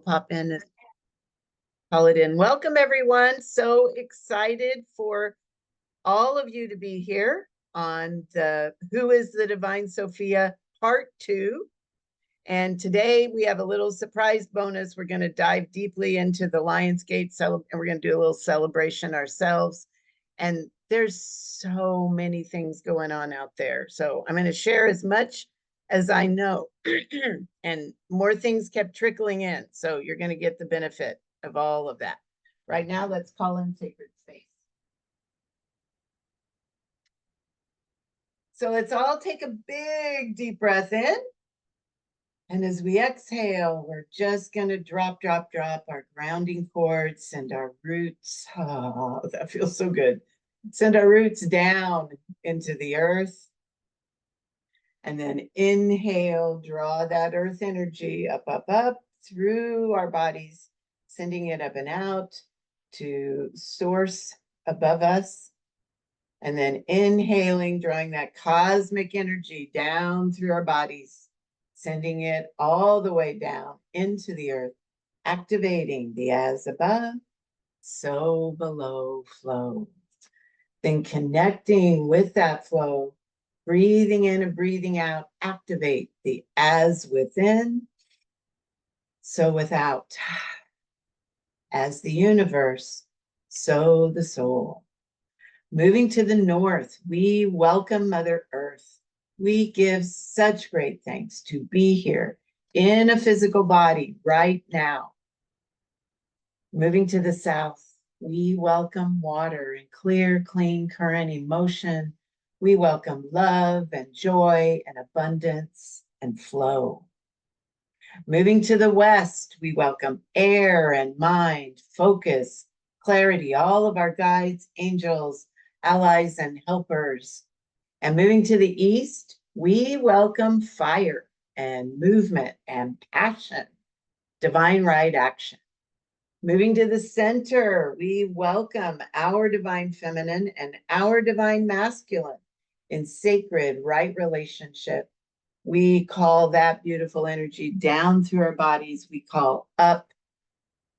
pop in and call it in. Welcome, everyone. So excited for all of you to be here on the Who is the Divine Sophia Part 2. And today we have a little surprise bonus. We're going to dive deeply into the Lionsgate and we're going to do a little celebration ourselves. And there's so many things going on out there. So I'm going to share as much as I know. And more things kept trickling in. So you're going to get the benefit of all of that. Right now, let's call in sacred space. So let's all take a big deep breath in. And as we exhale, we're just going to drop our grounding cords and our roots. Oh, that feels so good. Send our roots down into the earth. And then inhale, draw that earth energy up through our bodies, sending it up and out to source above us. And then inhaling, drawing that cosmic energy down through our bodies, sending it all the way down into the earth, activating the as above, so below flow. Then connecting with that flow, breathing in and breathing out, activate the as within, so without. As the universe, so the soul. Moving to the north, we welcome Mother Earth. We give such great thanks to be here in a physical body right now. Moving to the south, we welcome water and clear, clean current emotion. We welcome love and joy and abundance and flow. Moving to the west, we welcome air and mind, focus, clarity, all of our guides, angels, allies, and helpers. And moving to the east, we welcome fire and movement and passion, divine right action. Moving to the center, we welcome our divine feminine and our divine masculine in sacred right relationship. We call that beautiful energy down through our bodies. We call up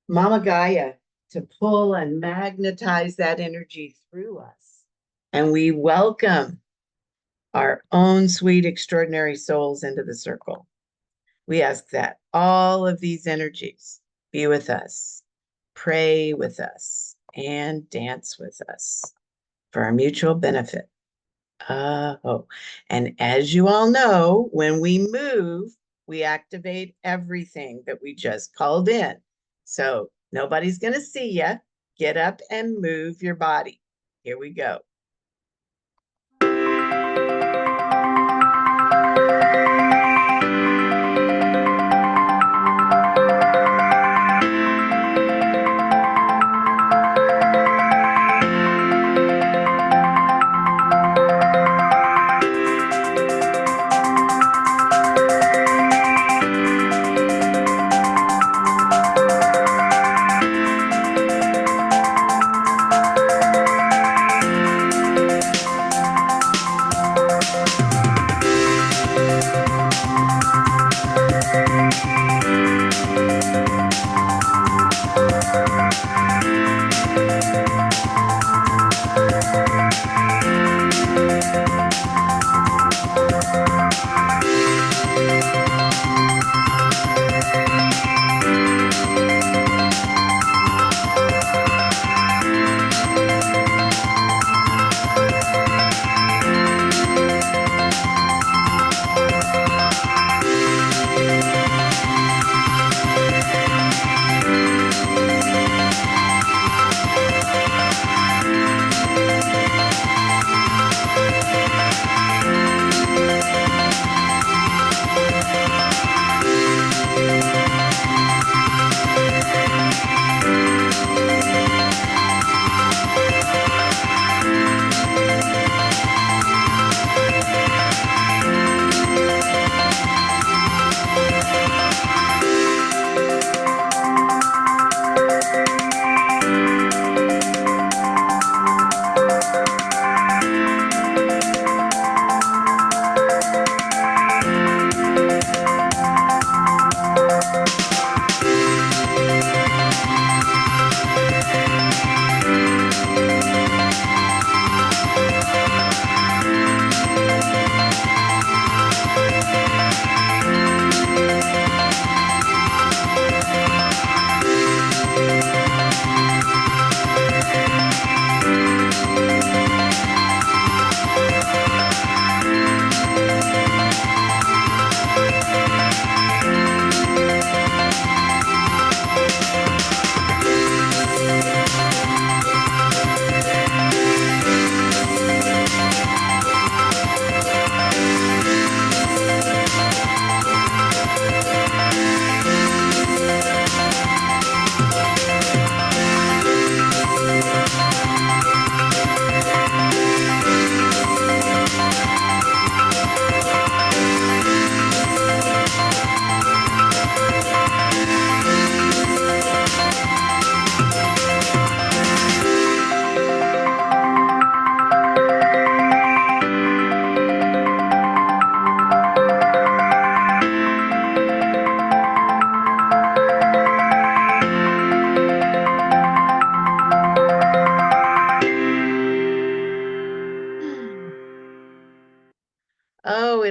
Mama Gaia to pull and magnetize that energy through us. And we welcome our own sweet, extraordinary souls into the circle. We ask that all of these energies be with us, pray with us, and dance with us for our mutual benefit. And as you all know, when we move, we activate everything that we just called in. So nobody's going to see you. Get up and move your body. Here we go.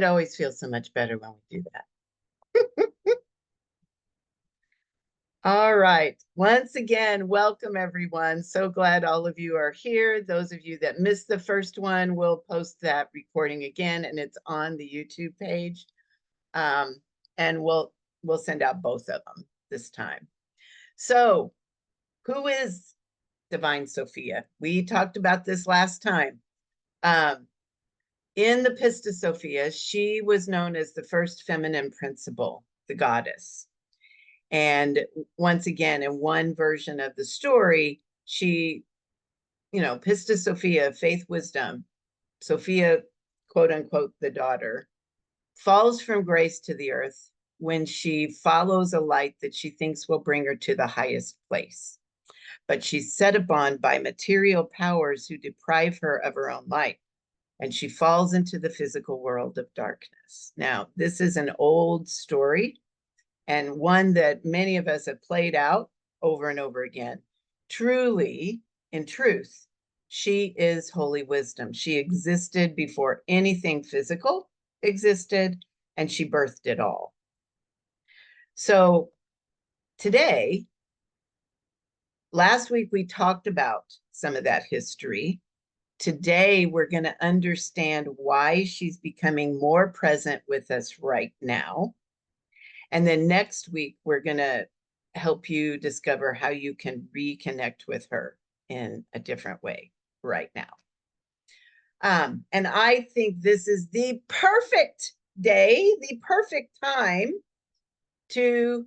it always feels so much better when we do that. All right. Once again, welcome everyone. So glad all of you are here. Those of you that missed the first one, we'll post that recording again, and it's on the YouTube page. And we'll send out both of them this time. So, who is Divine Sophia? We talked about this last time. In the Pista Sophia, she was known as the first feminine principle, the goddess. And once again, in one version of the story, she, Pista Sophia, faith, wisdom, Sophia, quote unquote, the daughter, falls from grace to the earth when she follows a light that she thinks will bring her to the highest place. But she's set upon by material powers who deprive her of her own light, and she falls into the physical world of darkness. Now, this is an old story, and one that many of us have played out over and over again. Truly, in truth, she is holy wisdom. She existed before anything physical existed, and she birthed it all. So today, last week we talked about some of that history. Today, we're going to understand why she's becoming more present with us right now. And then next week, we're going to help you discover how you can reconnect with her in a different way right now. And I think this is the perfect day, the perfect time to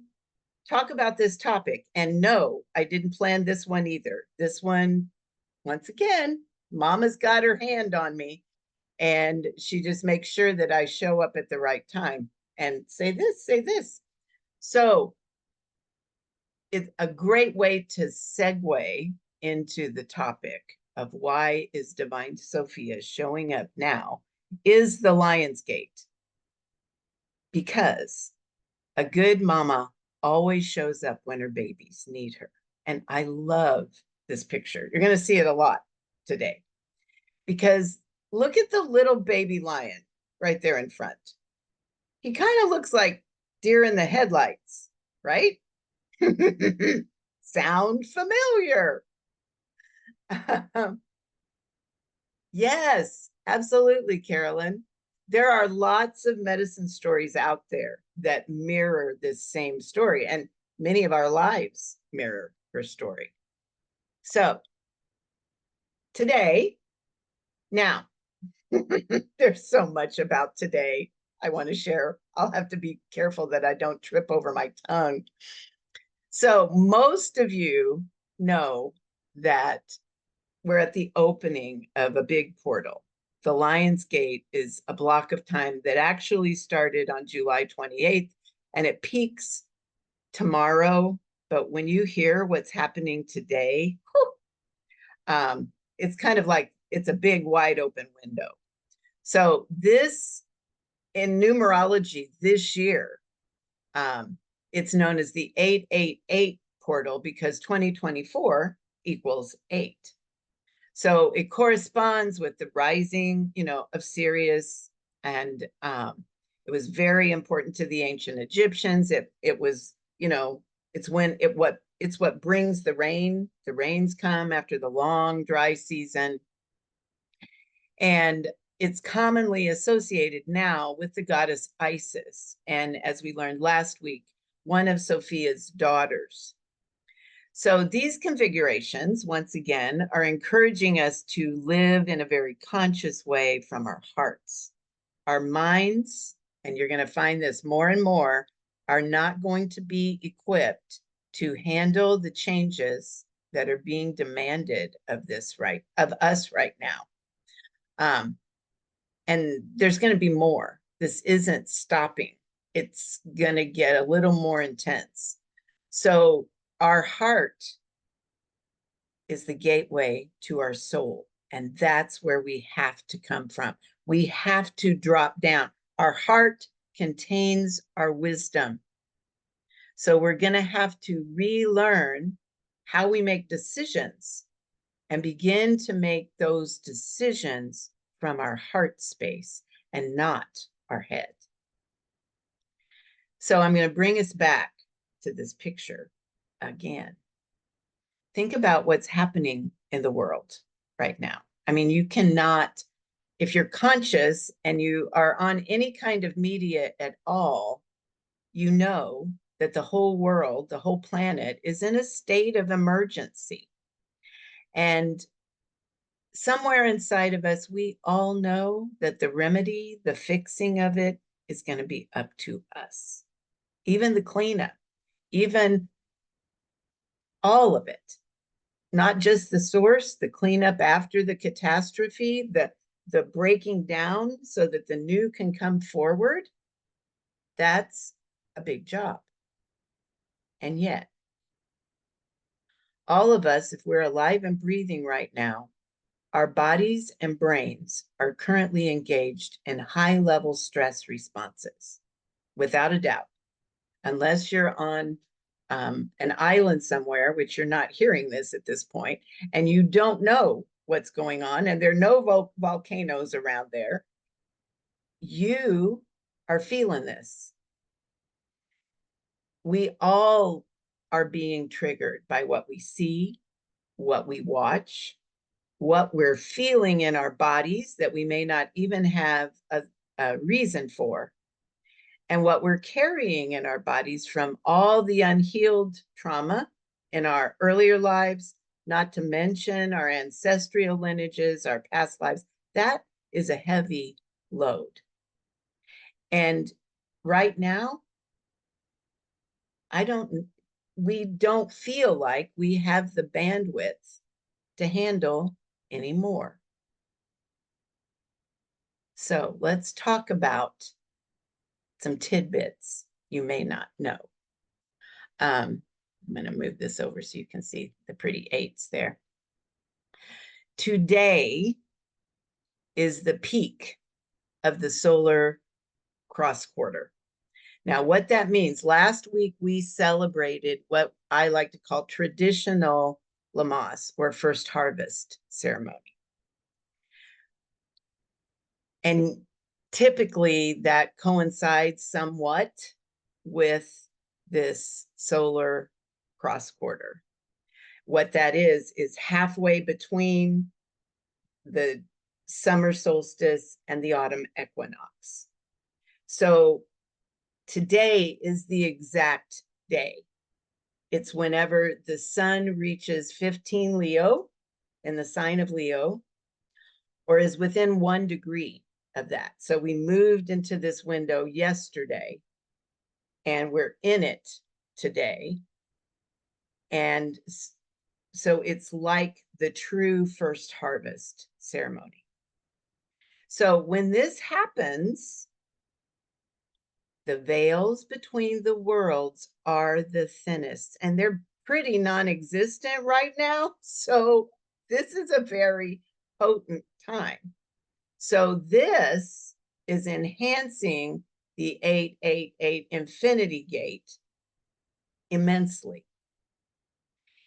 talk about this topic. And no, I didn't plan this one either. This one, once again, Mama's got her hand on me, and she just makes sure that I show up at the right time and say this, say this. So it's a great way to segue into the topic of why is Divine Sophia showing up now is the Lion's Gate. Because a good mama always shows up when her babies need her. And I love this picture. You're going to see it a lot today. Because look at the little baby lion right there in front. He kind of looks like deer in the headlights, right? Sound familiar? Yes, absolutely, Carolyn. There are lots of medicine stories out there that mirror this same story, and many of our lives mirror her story. So today, now, there's so much about today I want to share. I'll have to be careful that I don't trip over my tongue. So most of you know that we're at the opening of a big portal. The Lion's Gate is a block of time that actually started on July 28th, and it peaks tomorrow. But when you hear what's happening today, it's kind of like it's a big wide open window. So this, in numerology this year, it's known as the 888 portal because 2024 equals 8. So it corresponds with the rising, of Sirius, and it was very important to the ancient Egyptians. It was, it's what brings the rain. The rains come after the long dry season, and it's commonly associated now with the goddess Isis, and as we learned last week, one of Sophia's daughters. So these configurations, once again, are encouraging us to live in a very conscious way from our hearts. Our minds, and you're going to find this more and more, are not going to be equipped to handle the changes that are being demanded of us right now. And there's going to be more. This isn't stopping. It's going to get a little more intense. So our heart is the gateway to our soul, and that's where we have to come from. We have to drop down. Our heart contains our wisdom. So we're going to have to relearn how we make decisions and begin to make those decisions from our heart space and not our head. So I'm going to bring us back to this picture again. Think about what's happening in the world right now. I mean, you cannot, if you're conscious and you are on any kind of media at all, you know that the whole world, the whole planet is in a state of emergency. And somewhere inside of us, we all know that the remedy, the fixing of it is going to be up to us. Even the cleanup, even all of it, not just the source, the cleanup after the catastrophe, the breaking down so that the new can come forward. That's a big job. And yet, all of us, if we're alive and breathing right now, our bodies and brains are currently engaged in high-level stress responses, without a doubt. Unless you're on an island somewhere, which you're not hearing this at this point, and you don't know what's going on, and there are no volcanoes around there, you are feeling this. We all are being triggered by what we see, what we watch, what we're feeling in our bodies that we may not even have a reason for, and what we're carrying in our bodies from all the unhealed trauma in our earlier lives, not to mention our ancestral lineages, our past lives. That is a heavy load. And right now, we don't feel like we have the bandwidth to handle anymore. So let's talk about some tidbits you may not know. I'm going to move this over so you can see the pretty 8s there. Today is the peak of the solar cross quarter. Now, what that means, last week we celebrated what I like to call traditional Lammas, or first harvest ceremony. And typically that coincides somewhat with this solar cross quarter. What that is halfway between the summer solstice and the autumn equinox. So today is the exact day. It's whenever the sun reaches 15 Leo in the sign of Leo, or is within 1 degree of that. So we moved into this window yesterday, and we're in it today. And so it's like the true first harvest ceremony. So when this happens, the veils between the worlds are the thinnest, and they're pretty non-existent right now. So this is a very potent time. So this is enhancing the 888 infinity gate immensely.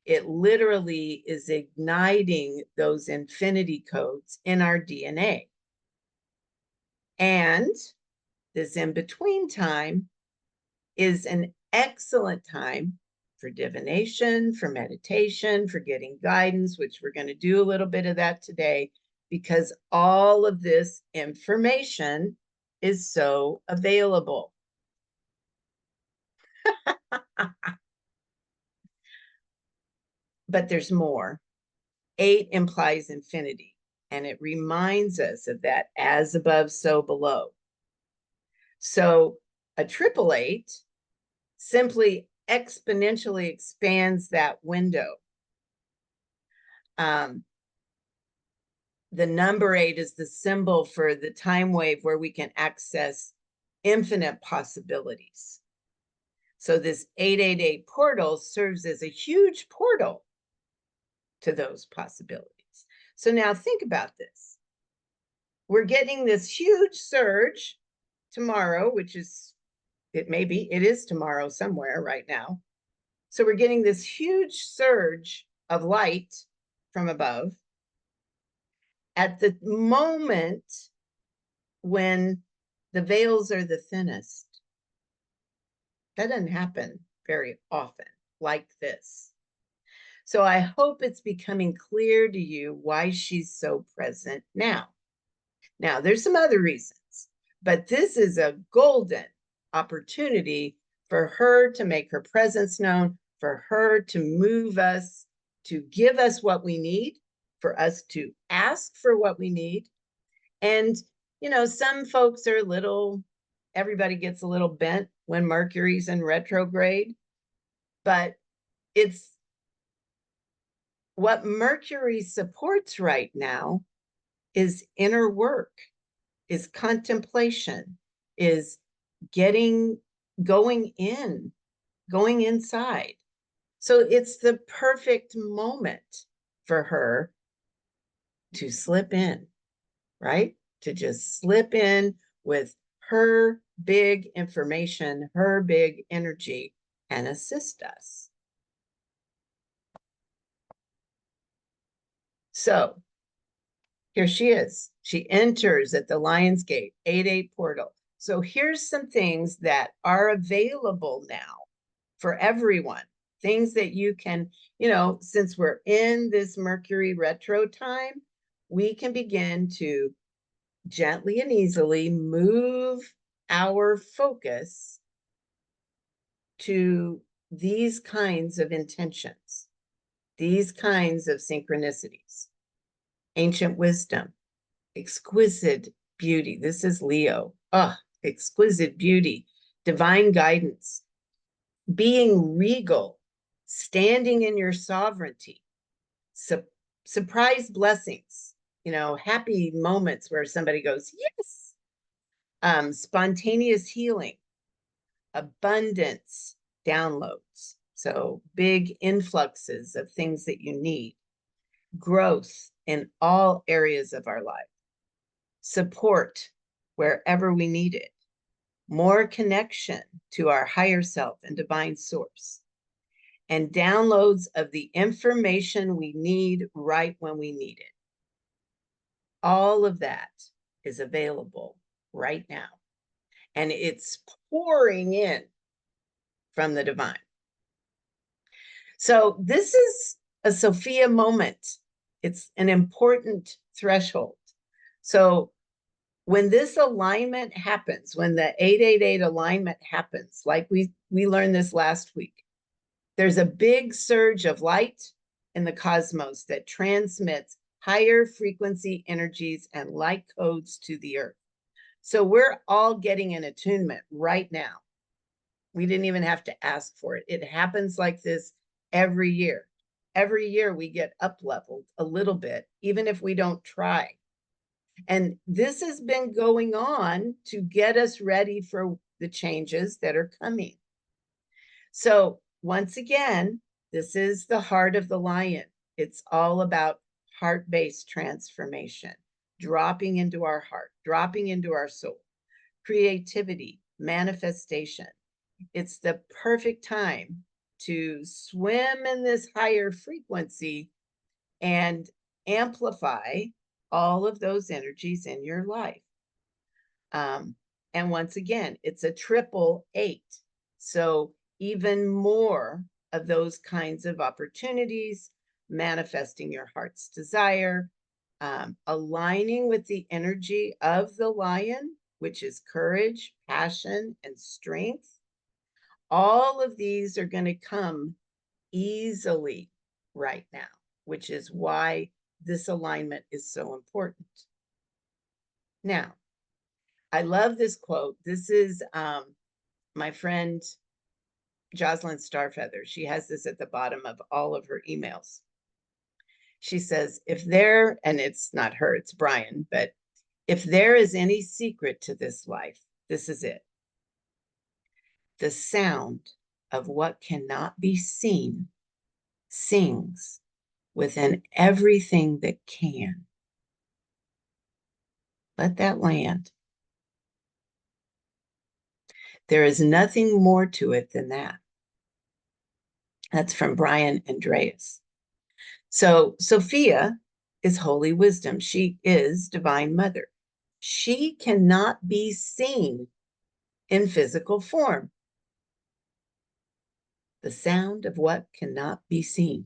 It literally is igniting those infinity codes in our DNA. And this in-between time is an excellent time for divination, for meditation, for getting guidance, which we're going to do a little bit of that today, because all of this information is so available. But there's more. 8 implies infinity, and it reminds us of that as above, so below. So a 888 simply exponentially expands that window. The number 8 is the symbol for the time wave where we can access infinite possibilities. So this 888 portal serves as a huge portal to those possibilities. So now think about this. We're getting this huge surge tomorrow, which is, it is tomorrow somewhere right now. So we're getting this huge surge of light from above. At the moment when the veils are the thinnest. That doesn't happen very often like this. So I hope it's becoming clear to you why she's so present now. Now, there's some other reasons, but this is a golden opportunity for her to make her presence known, for her to move us, to give us what we need, for us to ask for what we need. And, some folks are everybody gets a little bent when Mercury's in retrograde, but it's what Mercury supports right now is inner work, is contemplation, is going inside. So it's the perfect moment for her to slip in, right? To just slip in with her big information, her big energy, and assist us. So here she is. She enters at the Lion's Gate 8-8 portal. So here's some things that are available now for everyone. Things that you can, since we're in this Mercury retro time, we can begin to gently and easily move our focus to these kinds of intentions, these kinds of synchronicities. Ancient wisdom, exquisite beauty. This is Leo. Exquisite beauty, divine guidance, being regal, standing in your sovereignty, surprise blessings, happy moments where somebody goes, yes, spontaneous healing, abundance, downloads. So big influxes of things that you need, growth in all areas of our life, support wherever we need it, more connection to our higher self and divine source, and downloads of the information we need right when we need it. All of that is available right now. And it's pouring in from the divine. So this is a Sophia moment. It's an important threshold. So when this alignment happens, when the 888 alignment happens, like we learned this last week, there's a big surge of light in the cosmos that transmits higher frequency energies and light codes to the earth. So we're all getting an attunement right now. We didn't even have to ask for it. It happens like this every year. Every year we get up-leveled a little bit, even if we don't try. And this has been going on to get us ready for the changes that are coming. So once again, this is the heart of the lion. It's all about heart-based transformation, dropping into our heart, dropping into our soul, creativity, manifestation. It's the perfect time to swim in this higher frequency and amplify all of those energies in your life. And once again, it's a 888. So even more of those kinds of opportunities, manifesting your heart's desire, aligning with the energy of the lion, which is courage, passion, and strength. All of these are going to come easily right now, which is why this alignment is so important. Now, I love this quote. This is my friend Jocelyn Starfeather. She has this at the bottom of all of her emails. She says, and it's not her, it's Brian, but if there is any secret to this life, this is it. The sound of what cannot be seen sings within everything that can. Let that land. There is nothing more to it than that. That's from Brian Andreas. So Sophia is holy wisdom. She is divine mother. She cannot be seen in physical form. The sound of what cannot be seen.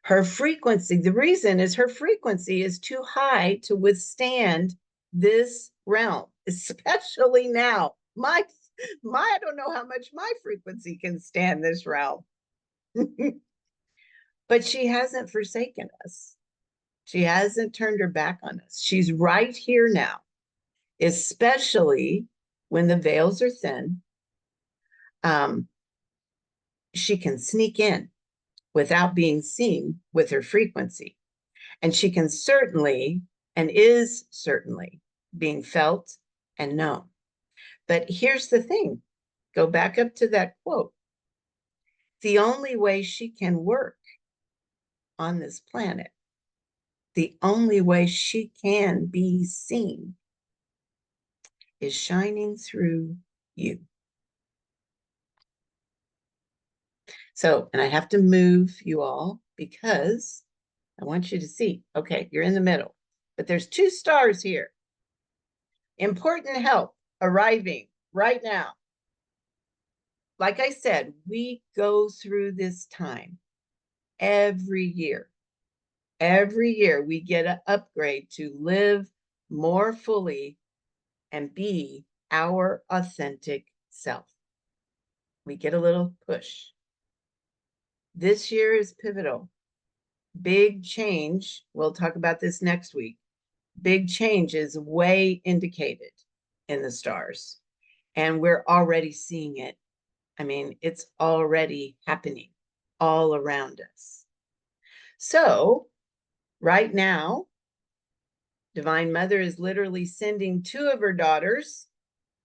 Her frequency, the reason is her frequency is too high to withstand this realm, especially now. I don't know how much my frequency can stand this realm. But she hasn't forsaken us. She hasn't turned her back on us. She's right here now, especially when the veils are thin. She can sneak in without being seen with her frequency. And she can certainly and is certainly being felt and known. But here's the thing, go back up to that quote. The only way she can work on this planet, the only way she can be seen is shining through you. So, and I have to move you all because I want you to see, okay, you're in the middle, but there's 2 stars here. Important help arriving right now. Like I said, we go through this time every year. Every year we get an upgrade to live more fully and be our authentic self. We get a little push. This year is pivotal. Big change. We'll talk about this next week. Big change is way indicated in the stars, and we're already seeing it. I mean, it's already happening all around us. So, right now, Divine Mother is literally sending 2 of her daughters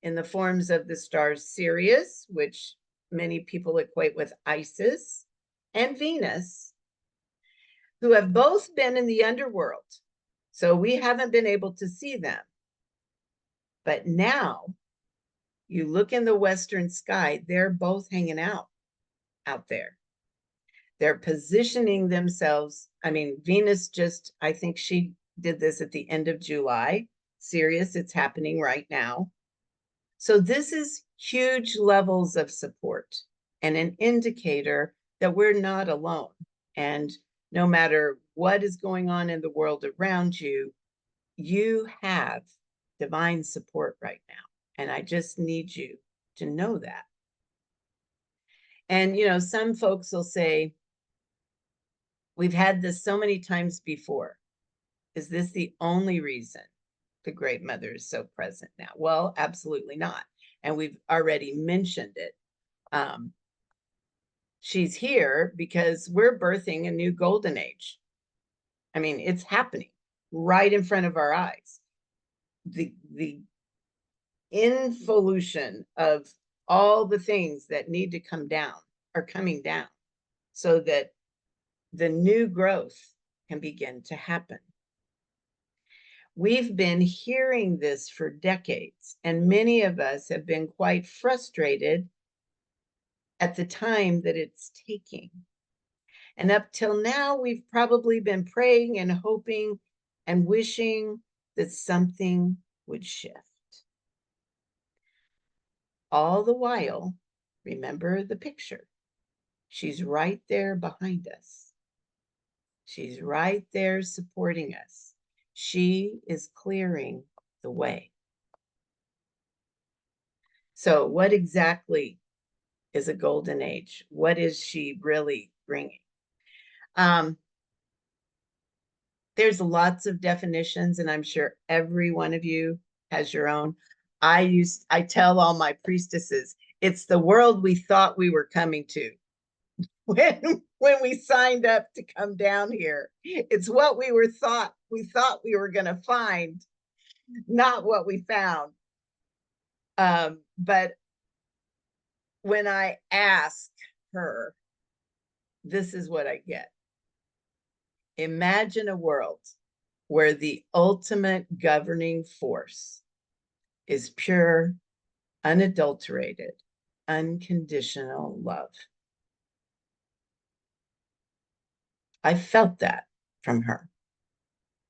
in the forms of the stars Sirius, which many people equate with Isis, and Venus, who have both been in the underworld. So we haven't been able to see them. But now, you look in the western sky, they're both hanging out there. They're positioning themselves. I mean, Venus just, I think she did this at the end of July. Sirius, it's happening right now. So this is huge levels of support and an indicator that we're not alone. And no matter what is going on in the world around you, you have divine support right now. And I just need you to know that. And, you know, some folks will say, we've had this so many times before. Is this the only reason the Great Mother is so present now? Well, absolutely not. And we've already mentioned it. She's here because we're birthing a new golden age. I mean, it's happening right in front of our eyes. The involution of all the things that need to come down are coming down so that the new growth can begin to happen. We've been hearing this for decades, and many of us have been quite frustrated at the time that it's taking. And up till now, we've probably been praying and hoping and wishing that something would shift. All the while, remember the picture. She's right there behind us. She's right there supporting us. She is clearing the way. So what exactly is a golden age? What is she really bringing? There's lots of definitions, and I'm sure every one of you has your own. I tell all my priestesses, it's the world we thought we were coming to when we signed up to come down here. It's what we thought we were going to find, not what we found. But when I ask her, this is what I get. Imagine a world where the ultimate governing force is pure, unadulterated, unconditional love. I felt that from her.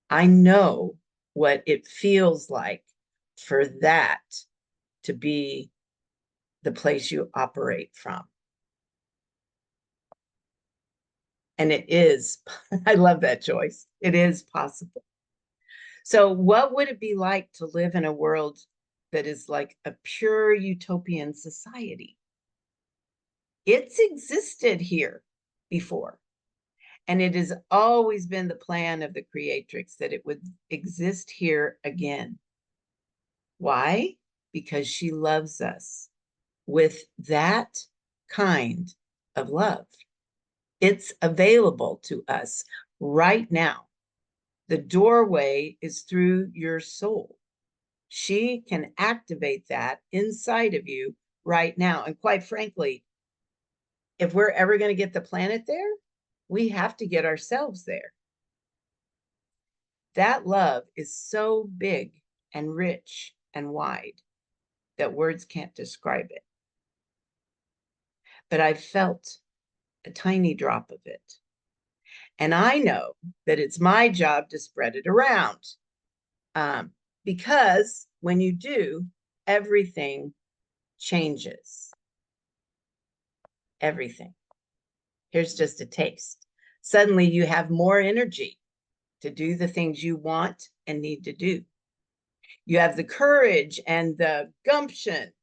I know what it feels like for that to be the place you operate from. And it is, I love that, Joyce. It is possible. So, what would it be like to live in a world that is like a pure utopian society? It's existed here before, and it has always been the plan of the creatrix that it would exist here again. Why? Because she loves us with that kind of love. It's available to us right now. The doorway is through your soul. She can activate that inside of you right now. And quite frankly, if we're ever going to get the planet there, we have to get ourselves there. That love is so big and rich and wide that words can't describe it. But I've felt a tiny drop of it. And I know that it's my job to spread it around. Because when you do, everything changes. Everything. Here's just a taste. Suddenly you have more energy to do the things you want and need to do. You have the courage and the gumption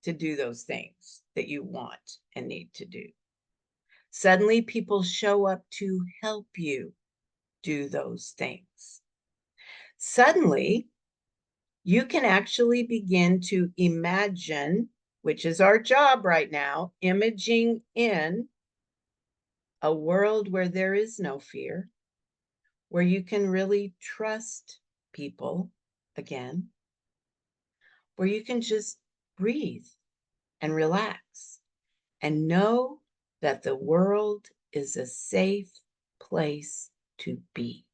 to do those things that you want and need to do. Suddenly people show up to help you do those things. Suddenly, you can actually begin to imagine, which is our job right now, imaging in a world where there is no fear, where you can really trust people again, where you can just breathe and relax and know that the world is a safe place to be.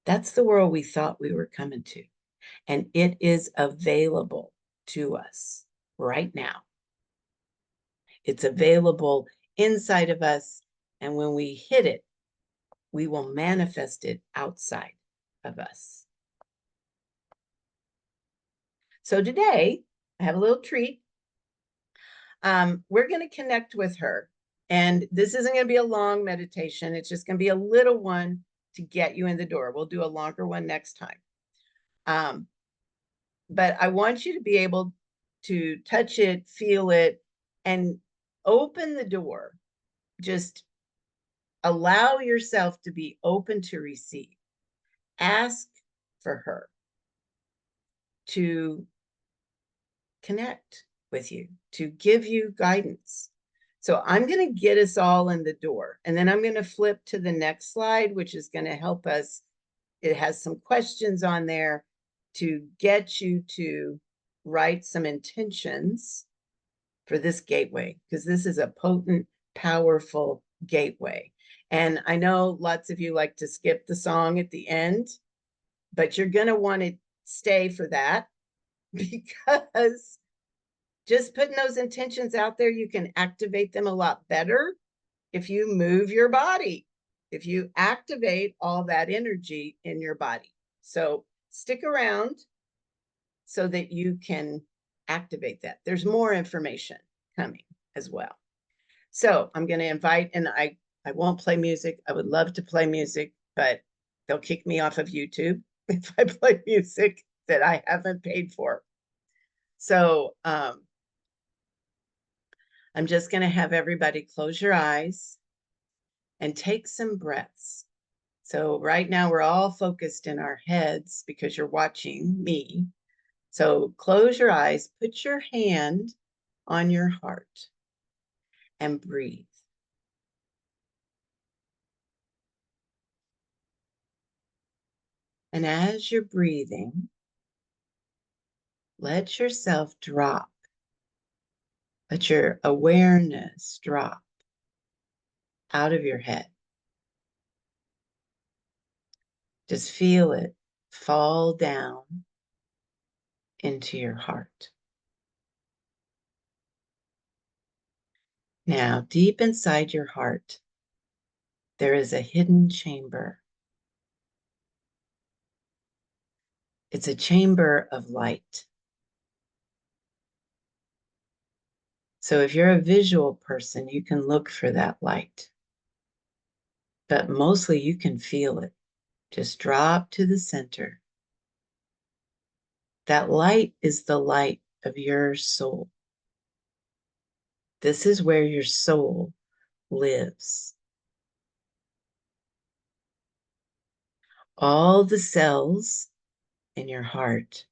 That's the world we thought we were coming to. And it is available to us right now. It's available inside of us. And when we hit it, we will manifest it outside of us. So today, I have a little treat. We're going to connect with her. And this isn't going to be a long meditation. It's just going to be a little one to get you in the door. We'll do a longer one next time. But I want you to be able to touch it, feel it, and open the door. Just allow yourself to be open to receive. Ask for her to connect with you, to give you guidance. So I'm going to get us all in the door, and then I'm going to flip to the next slide, which is going to help us. It has some questions on there to get you to write some intentions for this gateway, because this is a potent, powerful gateway. And I know lots of you like to skip the song at the end, but you're going to want to stay for that because just putting those intentions out there, you can activate them a lot better if you move your body, if you activate all that energy in your body. So stick around so that you can activate that. There's more information coming as well. So I'm going to invite, and I won't play music. I would love to play music, but they'll kick me off of YouTube if I play music that I haven't paid for. So I'm just going to have everybody close your eyes and take some breaths. So right now we're all focused in our heads because you're watching me. So close your eyes, put your hand on your heart and breathe. And as you're breathing, let yourself drop. Let your awareness drop out of your head. Just feel it fall down into your heart. Now, deep inside your heart, there is a hidden chamber. It's a chamber of light. So if you're a visual person, you can look for that light. But mostly you can feel it. Just drop to the center. That light is the light of your soul. This is where your soul lives. All the cells in your heart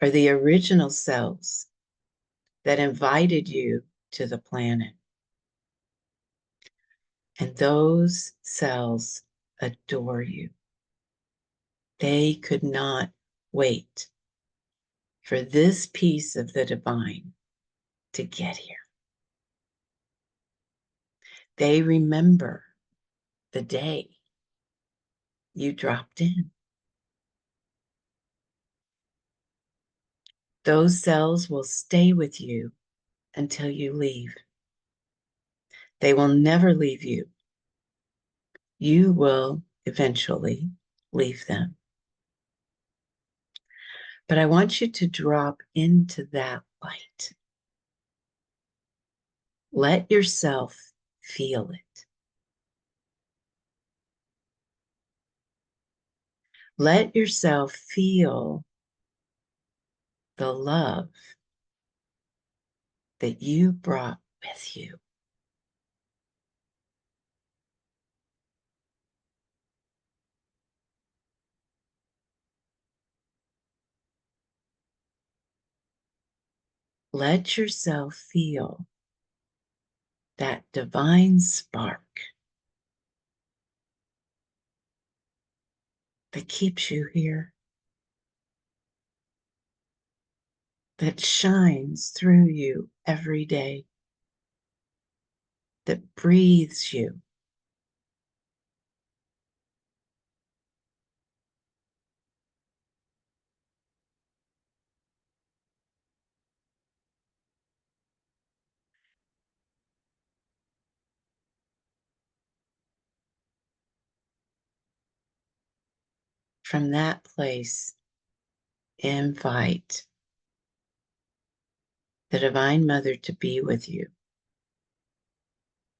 are the original cells that invited you to the planet. And those cells adore you. They could not wait for this piece of the divine to get here. They remember the day you dropped in. Those cells will stay with you until you leave. They will never leave you. You will eventually leave them. But I want you to drop into that light. Let yourself feel it. Let yourself feel the love that you brought with you. Let yourself feel that divine spark that keeps you here, that shines through you every day, that breathes you. From that place, invite the Divine Mother to be with you.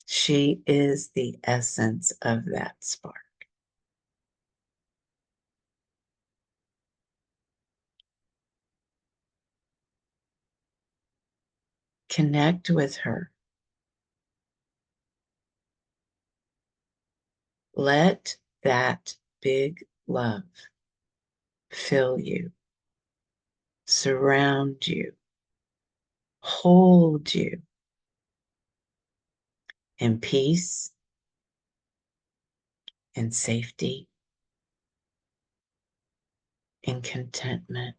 She is the essence of that spark. Connect with her. Let that big love fill you, surround you, hold you in peace and safety and contentment.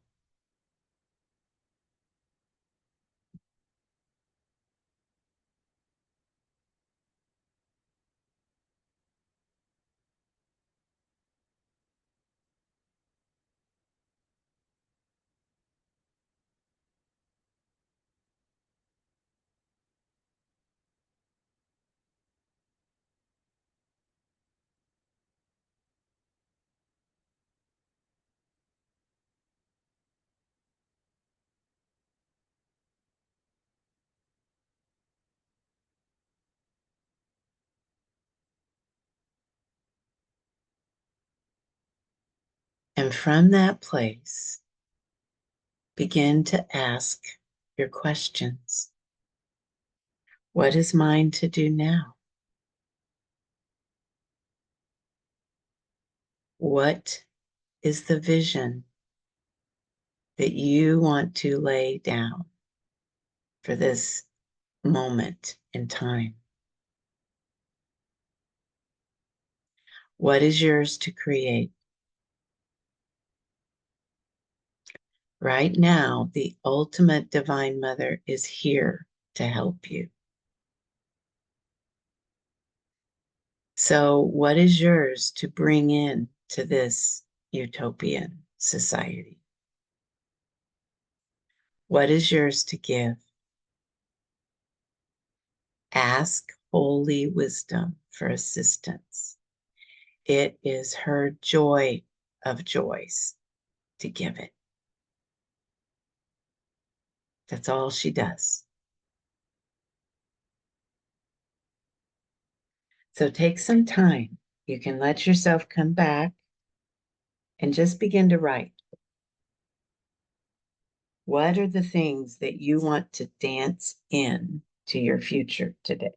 And from that place, begin to ask your questions. What is mine to do now? What is the vision that you want to lay down for this moment in time? What is yours to create? Right now, the ultimate Divine Mother is here to help you. So, what is yours to bring in to this utopian society? What is yours to give? Ask Holy Wisdom for assistance. It is her joy of joys to give it. That's all she does. So take some time. You can let yourself come back and just begin to write. What are the things that you want to dance in to your future today?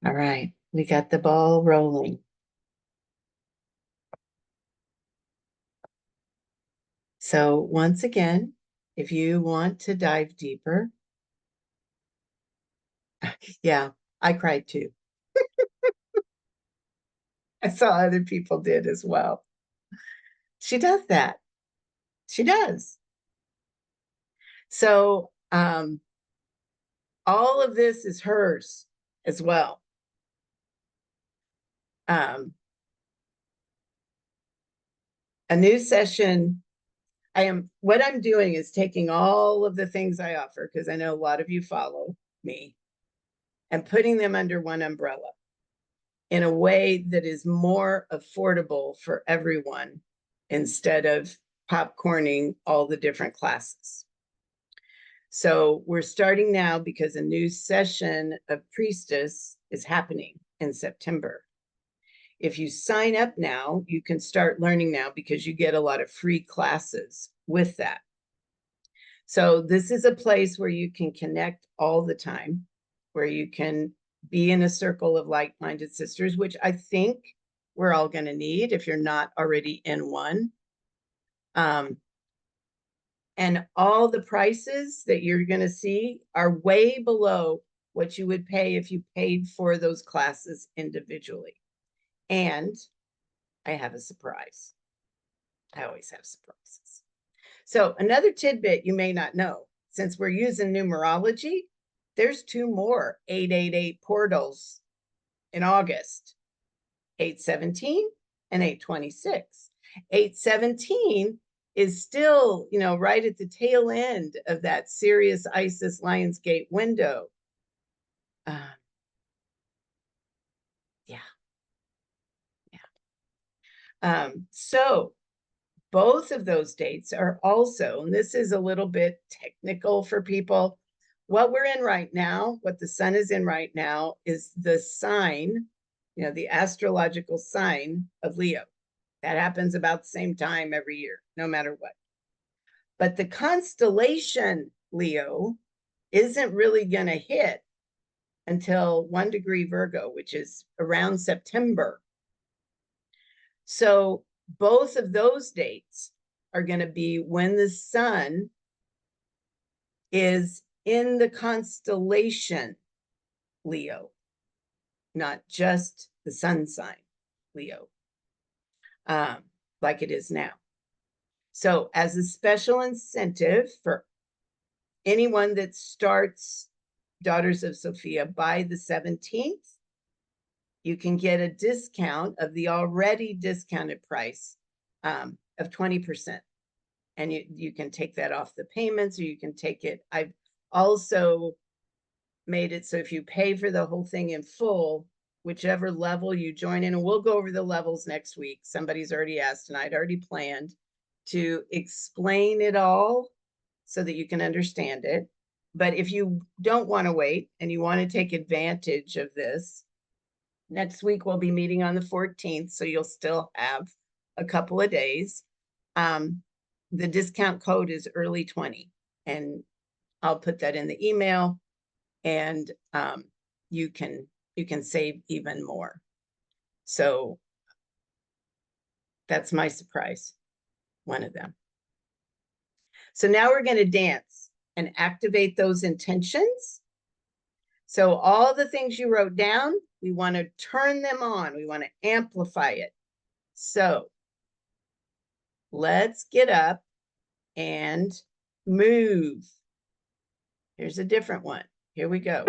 All right, we got the ball rolling. So once again, if you want to dive deeper, yeah, I cried too. I saw other people did as well. She does that. She does. So all of this is hers as well. Um, a new session. What I'm doing is taking all of the things I offer, because I know a lot of you follow me, and putting them under one umbrella. in a way that is more affordable for everyone instead of popcorning all the different classes. So we're starting now because a new session of Priestess is happening in September. If you sign up now, you can start learning now because you get a lot of free classes with that. So this is a place where you can connect all the time, where you can be in a circle of like-minded sisters, which I think we're all going to need if you're not already in one. And all the prices that you're going to see are way below what you would pay if you paid for those classes individually. And I have a surprise. I always have surprises. So another tidbit you may not know, since we're using numerology, there's 2 more 888 portals in August, 817 and 826. 817 is still, right at the tail end of that Sirius Isis Lionsgate window. So both of those dates are also, and this is a little bit technical for people, what we're in right now, what the sun is in right now is the sign, the astrological sign of Leo. That happens about the same time every year, no matter what. But the constellation Leo isn't really going to hit until 1 degree Virgo, which is around September. So both of those dates are going to be when the sun is in the constellation Leo, not just the sun sign Leo, like it is now. So as a special incentive for anyone that starts Daughters of Sophia by the 17th, you can get a discount of the already discounted price of 20%. And you can take that off the payments, or you can take it. I've also made it so if you pay for the whole thing in full, whichever level you join in, and we'll go over the levels next week. Somebody's already asked, and I'd already planned to explain it all so that you can understand it. But if you don't want to wait and you want to take advantage of this, next week we'll be meeting on the 14th, so you'll still have a couple of days. The discount code is early 20, and I'll put that in the email, and you can save even more. So that's my surprise, one of them. So now we're going to dance and activate those intentions. So all the things you wrote down, we want to turn them on. We want to amplify it. So let's get up and move. Here's a different one. Here we go.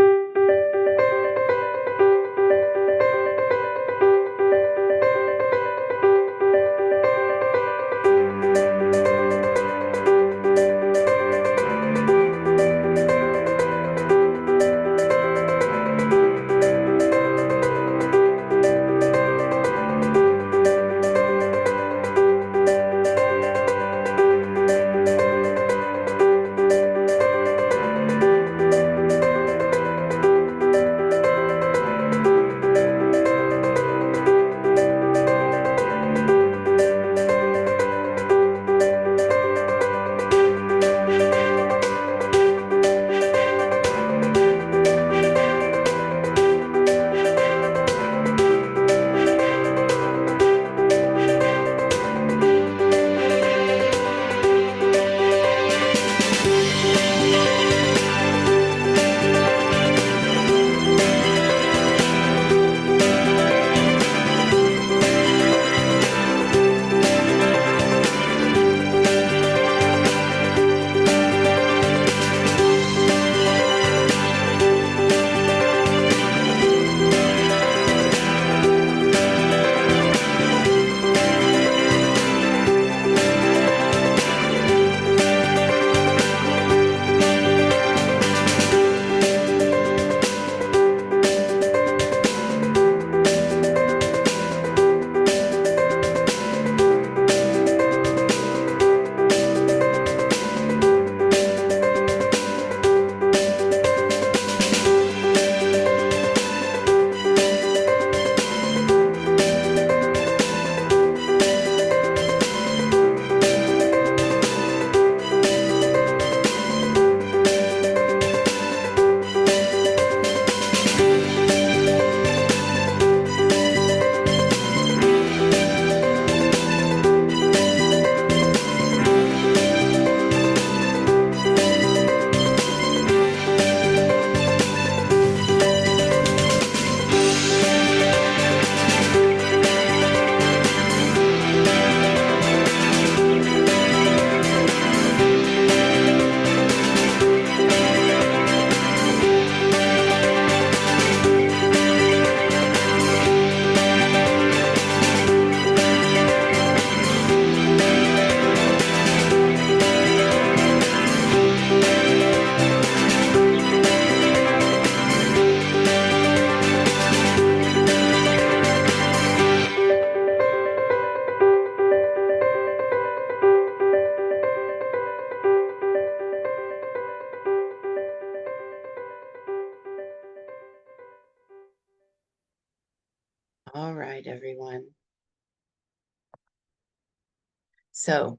So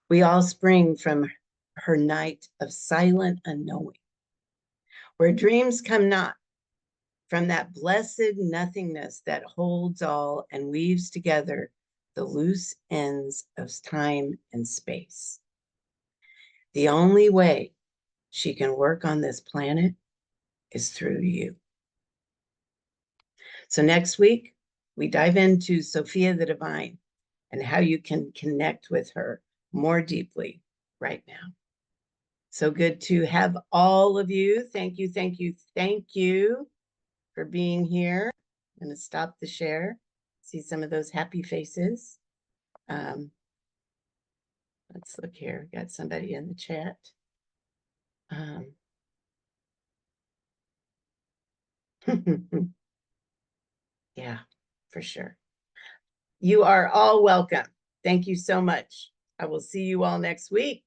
we all spring from her night of silent unknowing, where dreams come not, from that blessed nothingness that holds all and weaves together the loose ends of time and space. The only way she can work on this planet is through you. So next week, we dive into Sophia the Divine and how you can connect with her more deeply right now. So good to have all of you. Thank you, thank you, thank you for being here. I'm going to stop the share. See some of those happy faces. Let's look here. Got somebody in the chat. Yeah, for sure. You are all welcome. Thank you so much. I will see you all next week.